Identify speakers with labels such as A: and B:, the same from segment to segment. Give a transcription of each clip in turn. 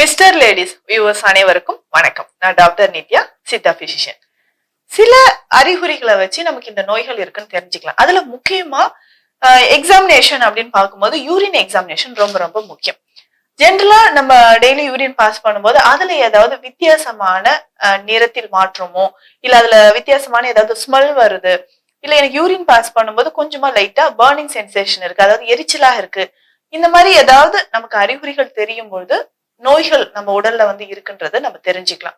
A: Mister ladies viewers அனைவருக்கும் வணக்கம். நான் டாக்டர் நித்யா, சித்தா பிசிஷியன். சில அறிகுறிகளை வச்சு நமக்கு இந்த நோய்கள் இருக்குன்னு தெரிஞ்சுக்கலாம். அதுல முக்கியமா எக்ஸாமினேஷன் அப்படின்னு பார்க்கும்போது யூரின் எக்ஸாமினேஷன் ரொம்ப ரொம்ப முக்கியம். ஜென்ரலா நம்ம டெய்லி யூரின் பாஸ் பண்ணும்போது அதுல ஏதாவது வித்தியாசமான நிறத்தில் மாற்றமோ இல்ல அதுல வித்தியாசமான ஏதாவது ஸ்மெல் வருது, இல்ல எனக்கு யூரின் பாஸ் பண்ணும்போது கொஞ்சமா லைட்டா பர்னிங் சென்சேஷன் இருக்கு, அதாவது எரிச்சலா இருக்கு, இந்த மாதிரி ஏதாவது நமக்கு அறிகுறிகள் தெரியும் பொழுது நோய்கள் நம்ம உடல்ல இருக்குன்றத நம்ம தெரிஞ்சுக்கலாம்.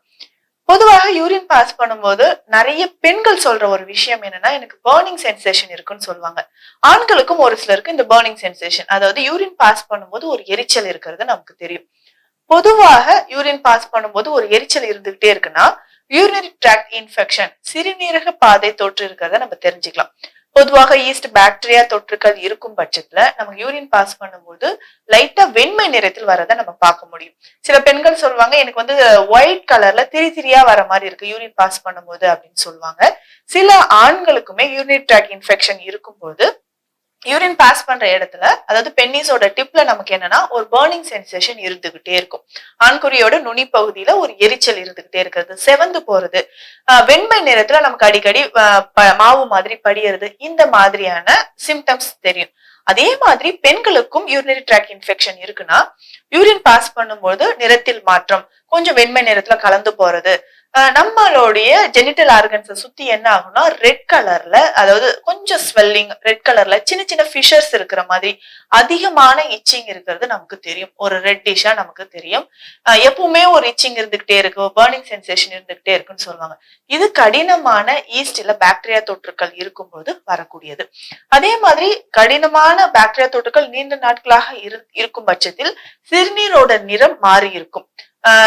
A: பொதுவாக யூரின் பாஸ் பண்ணும்போது நிறைய பெண்கள் சொல்ற ஒரு விஷயம் என்னன்னா, எனக்கு பர்னிங் சென்சேஷன் இருக்குன்னு சொல்லுவாங்க. ஆண்களுக்கும் ஒரு சிலருக்கு இந்த பர்னிங் சென்சேஷன், அதாவது யூரின் பாஸ் பண்ணும்போது ஒரு எரிச்சல் இருக்கிறது நமக்கு தெரியும். பொதுவாக யூரின் பாஸ் பண்ணும்போது ஒரு எரிச்சல் இருந்துகிட்டே இருக்குன்னா யூரினரி ட்ராக்ட் இன்ஃபெக்ஷன், சிறுநீரக பாதை தொற்று இருக்கிறத நம்ம தெரிஞ்சுக்கலாம். பொதுவாக ஈஸ்ட் பாக்டீரியா தொற்றுக்கள் இருக்கும் பட்சத்துல நம்ம யூரின் பாஸ் பண்ணும்போது லைட்டா வெண்மை நிறத்தில் வரதை நம்ம பார்க்க முடியும். சில பெண்கள் சொல்லுவாங்க, எனக்கு ஒயிட் கலர்ல திரியா வர மாதிரி இருக்கு யூரின் பாஸ் பண்ணும்போது அப்படின்னு சொல்லுவாங்க. சில ஆண்களுக்குமே யூரினரி ட்ராக்ட் இன்ஃபெக்ஷன் இருக்கும்போது யூரின் பாஸ் பண்ற இடத்துல, அதாவது பென்னிஸோட டிப்ல நமக்கு என்னன்னா ஒரு பர்னிங் சென்சேஷன் இருந்துகிட்டே இருக்கும். ஆண்குறியோட நுனி பகுதியில ஒரு எரிச்சல் இருந்துகிட்டே இருக்கிறது, செவந்து போறது, வெண்மை நிறத்துல நமக்கு அடிக்கடி மாவு மாதிரி படியறது, இந்த மாதிரியான சிம்டம்ஸ் தெரியும். அதே மாதிரி பெண்களுக்கும் யூரினரி ட்ராக்ட் இன்ஃபெக்ஷன் இருக்குன்னா யூரின் பாஸ் பண்ணும்போது நிறத்தில் மாற்றம், கொஞ்சம் வெண்மை நிறத்துல கலந்து போறது, நம்மளுடைய ஜெனிட்டல் ஆர்கன்ஸை சுத்தி என்ன ஆகும்னா ரெட் கலர்ல, அதாவது கொஞ்சம் ஸ்வெல்லிங், ரெட் கலர்ல சின்ன சின்ன ஃபிஷர்ஸ் இருக்கிற மாதிரி அதிகமான இச்சிங் இருக்கிறது நமக்கு தெரியும். ஒரு ரெட்டிஷா நமக்கு தெரியும். எப்பவுமே ஒரு இச்சிங் இருந்துகிட்டே இருக்கு, பர்னிங் சென்சேஷன் இருந்துகிட்டே இருக்குன்னு சொல்லுவாங்க. இது கடினமான ஈஸ்ட் இல்ல பாக்டீரியா தொற்றுக்கள் இருக்கும்போது வரக்கூடியது. அதே மாதிரி கடினமான பாக்டீரியா தொற்றுக்கள் நீண்ட நாட்களாக இருக்கும் பட்சத்தில் சிறுநீரோட நிறம் மாறி இருக்கும்.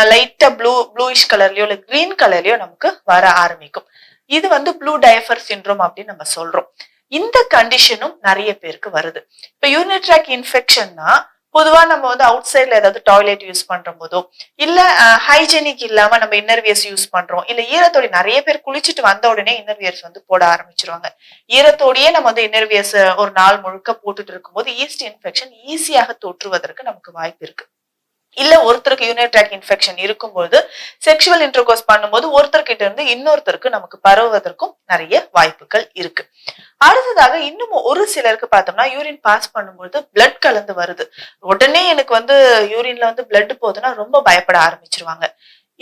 A: லைட்டா ப்ளூயிஷ் கலர்லயோ இல்ல கிரீன் கலர்லயோ நமக்கு வர ஆரம்பிக்கும். இது ப்ளூ டயஃபர் சிண்ட்ரோம் அப்படின்னு நம்ம சொல்றோம். இந்த கண்டிஷனும் நிறைய பேருக்கு வருது. இப்ப யூரினரி ட்ராக்ட் இன்ஃபெக்ஷன்னா பொதுவா நம்ம அவுட் சைட்ல ஏதாவது டாய்லெட் யூஸ் பண்ற போதோ இல்ல ஹைஜெனிக் இல்லாம நம்ம இன்னர்வியர்ஸ் யூஸ் பண்றோம், இல்ல ஈரத்தோடி நிறைய பேர் குளிச்சுட்டு வந்த உடனே இன்னர்வியர்ஸ் போட ஆரம்பிச்சிருவாங்க. ஈரத்தோடையே நம்ம இன்னர்வியர்ஸ் ஒரு நாள் முழுக்க போட்டுட்டு இருக்கும்போது ஈஸ்ட் இன்ஃபெக்ஷன் ஈஸியாக தொற்றுவதற்கு நமக்கு வாய்ப்பு இருக்கு. இல்ல ஒருத்தருக்கு யூரினரி ட்ராக்ட் இன்ஃபெக்ஷன் இருக்கும்போது செக்ஷுவல் இன்டர்கோர்ஸ் பண்ணும்போது ஒருத்தர்கிட்ட இருந்து இன்னொருத்தருக்கு நமக்கு பரவுவதற்கும் நிறைய வாய்ப்புகள் இருக்கு. அடுத்ததாக இன்னும் ஒரு சிலருக்கு பார்த்தோம்னா யூரின் பாஸ் பண்ணும்போது பிளட் கலந்து வருது, உடனே எனக்கு யூரின்ல பிளட் போகுதுன்னா ரொம்ப பயப்பட ஆரம்பிச்சிருவாங்க.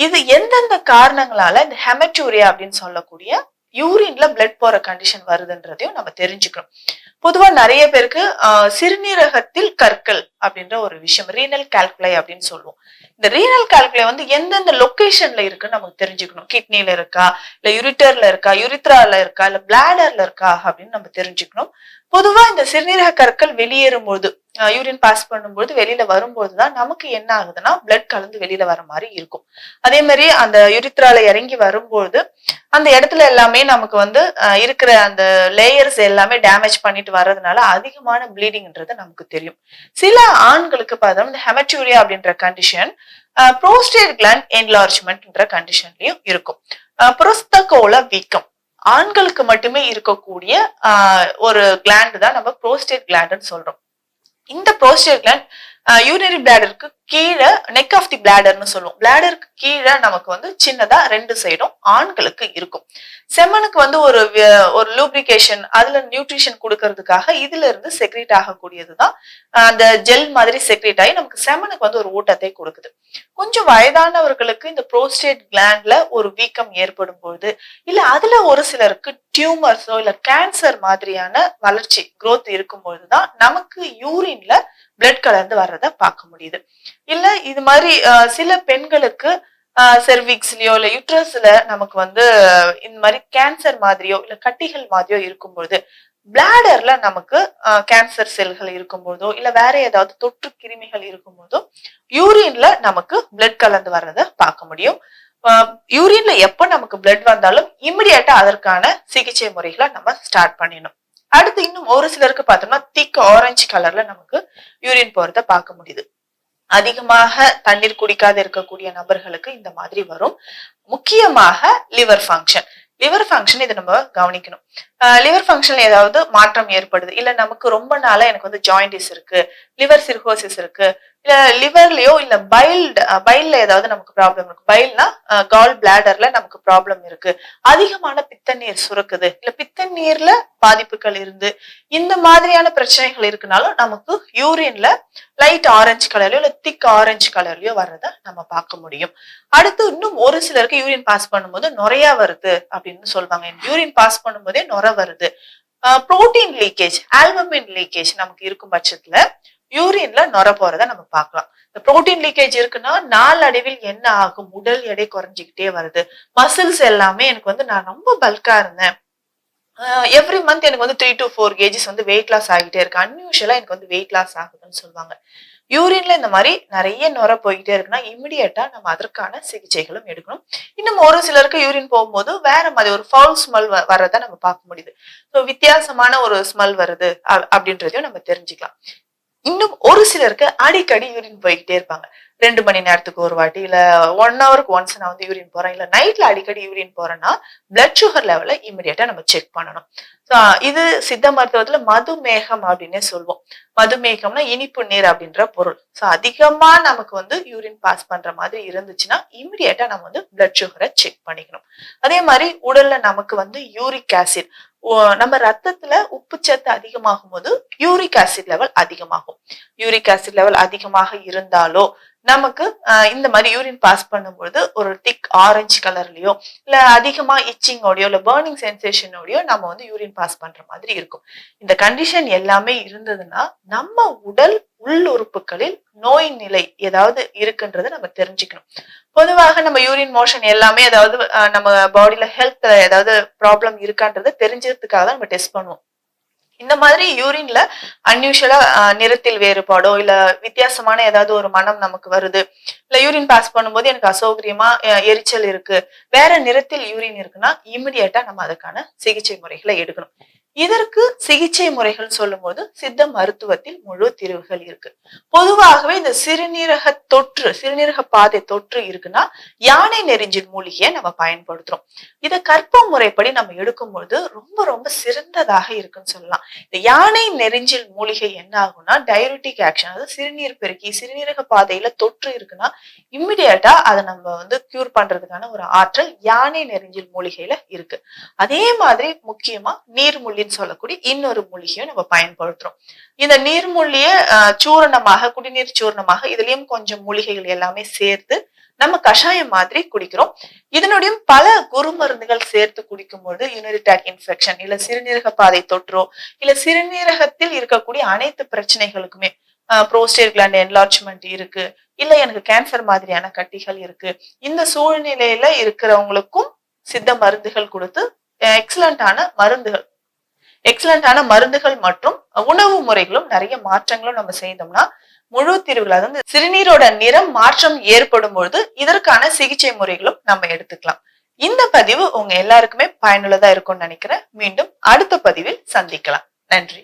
A: இது எந்தெந்த காரணங்களால இந்த ஹெமட்டூரியா அப்படின்னு சொல்லக்கூடிய யூரின்ல பிளட் போற கண்டிஷன் வருதுன்றதையும் நம்ம தெரிஞ்சுக்கணும். பொதுவா நிறைய பேருக்கு சிறுநீரகத்தில் கற்கள் அப்படின்ற ஒரு விஷயம், ரீனல் கால்குலை அப்படின்னு சொல்லுவோம். இந்த ரீனல் கால்குலை எந்தெந்த லொகேஷன்ல இருக்குன்னு நமக்கு தெரிஞ்சுக்கணும். கிட்னில இருக்கா, இல்ல யூரிட்டர்ல இருக்கா, யூரித்ரால இருக்கா, இல்ல பிளாடர்ல இருக்கா அப்படின்னு நம்ம தெரிஞ்சுக்கணும். பொதுவா இந்த சிறுநீரக கற்கள் வெளியேறும் போது, யூரின் பாஸ் பண்ணும்போது வெளியில வரும்போதுதான் நமக்கு என்ன ஆகுதுன்னா பிளட் கலந்து வெளியில வர மாதிரி இருக்கும். அதே மாதிரி அந்த யூரித்ரால இறங்கி வரும்போது அந்த இடத்துல எல்லாமே நமக்கு இருக்கிற அந்த லேயர்ஸ் எல்லாமே டேமேஜ் பண்ணிட்டு வர்றதுனால அதிகமான ப்ளீடிங்ன்றது நமக்கு தெரியும். சில ஆண்களுக்கு பார்த்தோம் இந்த ஹெமட்டூரியா அப்படின்ற கண்டிஷன் புரோஸ்டேட் கிளாண்ட் என்லார்ஜ்மெண்ட்ன்ற கண்டிஷன்லயும் இருக்கும். புரோஸ்தகோல வீக்கம், ஆண்களுக்கு மட்டுமே இருக்கக்கூடிய ஒரு கிளாண்ட் தான் நம்ம புரோஸ்டேட் கிளாண்ட்னு சொல்றோம். இந்த புரோஸ்டேட் கிளாண்ட் யூரினரி பிளாடருக்கு கீழே நெக் ஆஃப் தி பிளாடர்னு சொல்லுவோம். பிளாடருக்கு கீழே நமக்கு சின்னதா ரெண்டு சைடும் ஆண்களுக்கு இருக்கும். செமனுக்கு ஒரு லூப்ரிகேஷன், அதுல நியூட்ரிஷன் கொடுக்கறதுக்காக இதுல இருந்து செக்ரேட் ஆகக்கூடியதுதான் அந்த ஜெல் மாதிரி செக்ரேட் ஆகி நமக்கு செமனுக்கு ஒரு ஊட்டத்தை கொடுக்குது. கொஞ்சம் வயதானவர்களுக்கு இந்த புரோஸ்டேட் கிளாண்ட்ல ஒரு வீக்கம் ஏற்படும் பொழுது, இல்ல அதுல ஒரு சிலருக்கு டியூமர்ஸோ இல்ல கேன்சர் மாதிரியான வளர்ச்சி growth இருக்கும் பொழுதுதான் நமக்கு யூரின்ல பிளட் கலந்து வர்றத பார்க்க முடியுது. இல்ல இது மாதிரி சில பெண்களுக்கு செர்விக்ஸ்லயோ இல்ல யூட்ரஸ்ல நமக்கு இந்த மாதிரி கேன்சர் மாதிரியோ இல்ல கட்டிகள் மாதிரியோ இருக்கும்போது, பிளாடர்ல நமக்கு கேன்சர் செல்கள் இருக்கும்போதோ இல்ல வேற ஏதாவது தொற்று கிருமிகள் இருக்கும்போதோ யூரின்ல நமக்கு பிளட் கலந்து வர்றத பார்க்க முடியும். யூரின்ல எப்ப நமக்கு பிளட் வந்தாலும் இமிடியேட்டா அதற்கான சிகிச்சை முறைகளை நம்ம ஸ்டார்ட் பண்ணிடணும். அடுத்து இன்னும் ஒரு சிலருக்கு பார்த்தோம்னா திக் ஆரஞ்சு கலர்ல நமக்கு யூரின் போறத பார்க்க முடியுது. அதிகமாக தண்ணீர் குடிக்காத இருக்கக்கூடிய நபர்களுக்கு இந்த மாதிரி வரும். முக்கியமாக லிவர் ஃபங்க்ஷன், லிவர் ஃபங்க்ஷன் இதை நம்ம கவனிக்கணும். லிவர் ஃபங்க்ஷன்ல ஏதாவது மாற்றம் ஏற்படுது, இல்ல நமக்கு ரொம்ப நாளா எனக்கு ஜாயிண்டிஸ் இருக்கு, லிவர் சிர்ஹோசிஸ் இருக்கு, இல்ல லிவர்லயோ இல்ல பைல்ல ஏதாவது நமக்கு ப்ராப்ளம் இருக்கு. பைல்னா கால் பிளாடர்ல நமக்கு ப்ராப்ளம் இருக்கு. அதிகமான பித்தநீர் சுரக்குது, இல்ல பித்தநீர்ல பாதிப்புகள் இருந்து இந்த மாதிரியான பிரச்சனைகள் இருக்குனாலும் நமக்கு யூரின்ல லைட் ஆரஞ்சு கலர்லயோ இல்ல திக் ஆரஞ்சு கலர்லயோ வர்றத நம்ம பார்க்க முடியும். அடுத்து இன்னும் ஒரு சிலருக்கு யூரின் பாஸ் பண்ணும்போது நுரையா வருது அப்படின்னு சொல்லுவாங்க. யூரின் பாஸ் பண்ணும்போதே நுரை வருது. புரோட்டீன் லீக்கேஜ், ஆல்புமின் லீக்கேஜ் நமக்கு இருக்கும் பட்சத்துல யூரின்ல நுர போறத நம்ம பார்க்கலாம். இந்த புரோட்டீன் லீக்கேஜ் இருக்குன்னா நாளடைவில் என்ன ஆகும்? உடல் எடை குறைஞ்சிக்கிட்டே வருது. மசில்ஸ் எல்லாமே எனக்கு நான் ரொம்ப பல்கா இருந்தேன். எவ்ரி மந்த் எனக்கு 3 to 4 கேஜிஸ் வெயிட் லாஸ் ஆகிட்டே இருக்கு. அன்யூஷுவலா எனக்கு வெயிட் லாஸ் ஆகுதுன்னு சொல்லுவாங்க. யூரின்ல இந்த மாதிரி நிறைய நுர போய்கிட்டே இருக்குன்னா இமிடியேட்டா நம்ம அதற்கான சிகிச்சைகளும் எடுக்கணும். இன்னும் ஒரு சிலருக்கு யூரின் போகும்போது வேற மாதிரி ஒரு ஃபவுல் ஸ்மெல் வர்றதை நம்ம பார்க்க முடியுது. வித்தியாசமான ஒரு ஸ்மெல் வருது அப்படின்றதையும் நம்ம தெரிஞ்சுக்கலாம். இன்னும் ஒரு சிலருக்கு அடிக்கடி யூரின் போய்கிட்டே இருப்பாங்க. 2 மணி நேரத்துக்கு ஒரு வாட்டி, இல்ல 1 ஹவருக்கு ஒன்ஸ் நான் யூரின் போறேன், இல்ல நைட்ல அடிக்கடி யூரின் போறேன்னா பிளட் சுகர் லெவலை இமிடியேட்டா நம்ம செக் பண்ணணும். இது சித்த மருத்துவத்துல மதுமேகம் அப்படின்னே சொல்லுவோம். மதுமேகம்னா இனிப்பு நீர் அப்படின்ற பொருள். அதிகமா நமக்கு யூரின் பாஸ் பண்ற மாதிரி இருந்துச்சுன்னா இமிடியேட்டா நம்ம பிளட் சுகரை செக் பண்ணிக்கணும். அதே மாதிரி உடல்ல நமக்கு யூரிக் ஆசிட், நம்ம ரத்தத்துல உப்புச்சத்து அதிகமாகும் போது யூரிக் ஆசிட் லெவல் அதிகமாகும். யூரிக் ஆசிட் லெவல் அதிகமாக இருந்தாலோ நமக்கு இந்த மாதிரி யூரின் பாஸ் பண்ணும்போது ஒரு திக் ஆரஞ்சு கலர்லயோ இல்ல அதிகமா இச்சிங்கோடயோ இல்ல பர்னிங் சென்சேஷனோடயோ நம்ம யூரின் பாஸ் பண்ற மாதிரி இருக்கும். இந்த கண்டிஷன் எல்லாமே இருந்ததுன்னா நம்ம உடல் உள்ளுறுப்புகளில் நோய் நிலை ஏதாவது இருக்குன்றத நம்ம தெரிஞ்சுக்கணும். பொதுவாக நம்ம யூரின் மோஷன் எல்லாமே ஏதாவது நம்ம பாடியில ஹெல்த் ஏதாவது ப்ராப்ளம் இருக்கான்றத தெரிஞ்சதுக்காக தான் நம்ம டெஸ்ட் பண்ணுவோம். இந்த மாதிரி யூரின்ல அன்யூஷுவலா நிறத்தில் வேறுபாடோ இல்ல வித்தியாசமான ஏதாவது ஒரு மனம் நமக்கு வருது, இல்ல யூரின் பாஸ் பண்ணும்போது எனக்கு அசௌகரியமா எரிச்சல் இருக்கு, வேற நிறத்தில் யூரின் இருக்குன்னா இமிடியேட்டா நம்ம அதுக்கான சிகிச்சை முறைகளை எடுக்கணும். இதற்கு சிகிச்சை முறைகள் சொல்லும் போது சித்த மருத்துவத்தில் முழு தீர்வுகள் இருக்கு. பொதுவாகவே இந்த சிறுநீரக பாதை தொற்று இருக்குன்னா யானை நெரிஞ்சின் மூலிகையை நம்ம பயன்படுத்துறோம். இத கற்ப முறைப்படி நம்ம எடுக்கும்போது ரொம்ப ரொம்ப சிறந்ததாக இருக்குன்னு சொல்லலாம். இந்த யானை நெரிஞ்சில் மூலிகை என்ன ஆகும்னா டயரிட்டிக் ஆக்ஷன், அதாவது சிறுநீர் பெருக்கி சிறுநீரக பாதையில தொற்று இருக்குன்னா இம்மிடியேட்டா அதை நம்ம கியூர் பண்றதுக்கான ஒரு ஆற்றல் யானை நெரிஞ்சில் மூலிகையில இருக்கு. அதே மாதிரி முக்கியமா நீர்மூழ்கின்னு சொல்லக்கூடிய இன்னொரு மூலிகையை நம்ம பயன்படுத்துறோம். இந்த நீர்மூழ்கிய சூரணமாக, குடிநீர் சூரணமாக இதுலயும் கொஞ்சம் மூலிகைகள் எல்லாமே சேர்த்து நம்ம கஷாயம் மாதிரி குடிக்கிறோம். இதனுடைய பல குறுமருந்துகள் சேர்த்து குடிக்கும்போது யூரினரி ட்ராக்ட் இன்ஃபெக்ஷன், இல்ல சிறுநீரக பாதை தொற்றோ இல்ல சிறுநீரகத்தில் இருக்கக்கூடிய அனைத்து பிரச்சனைகளுக்குமே, புரோஸ்டேட் கிளாண்ட் என்லார்ஜ்மெண்ட் இருக்கு, இல்ல எனக்கு கேன்சர் மாதிரியான கட்டிகள் இருக்கு, இந்த சூழ்நிலையில இருக்கிறவங்களுக்கும் சித்த மருந்துகள் கொடுத்து எக்ஸலண்டான மருந்துகள் மற்றும் உணவு முறைகளும் நிறைய மாற்றங்களும் நம்ம செய்தோம்னா முழு தீர்வுகள், அதாவது சிறுநீரோட நிறம் மாற்றம் ஏற்படும் பொழுது இதற்கான சிகிச்சை முறைகளும் நம்ம எடுத்துக்கலாம். இந்த பதிவு உங்க எல்லாருக்குமே பயனுள்ளதா இருக்கும்னு நினைக்கிறேன். மீண்டும் அடுத்த பதிவில் சந்திக்கலாம். நன்றி.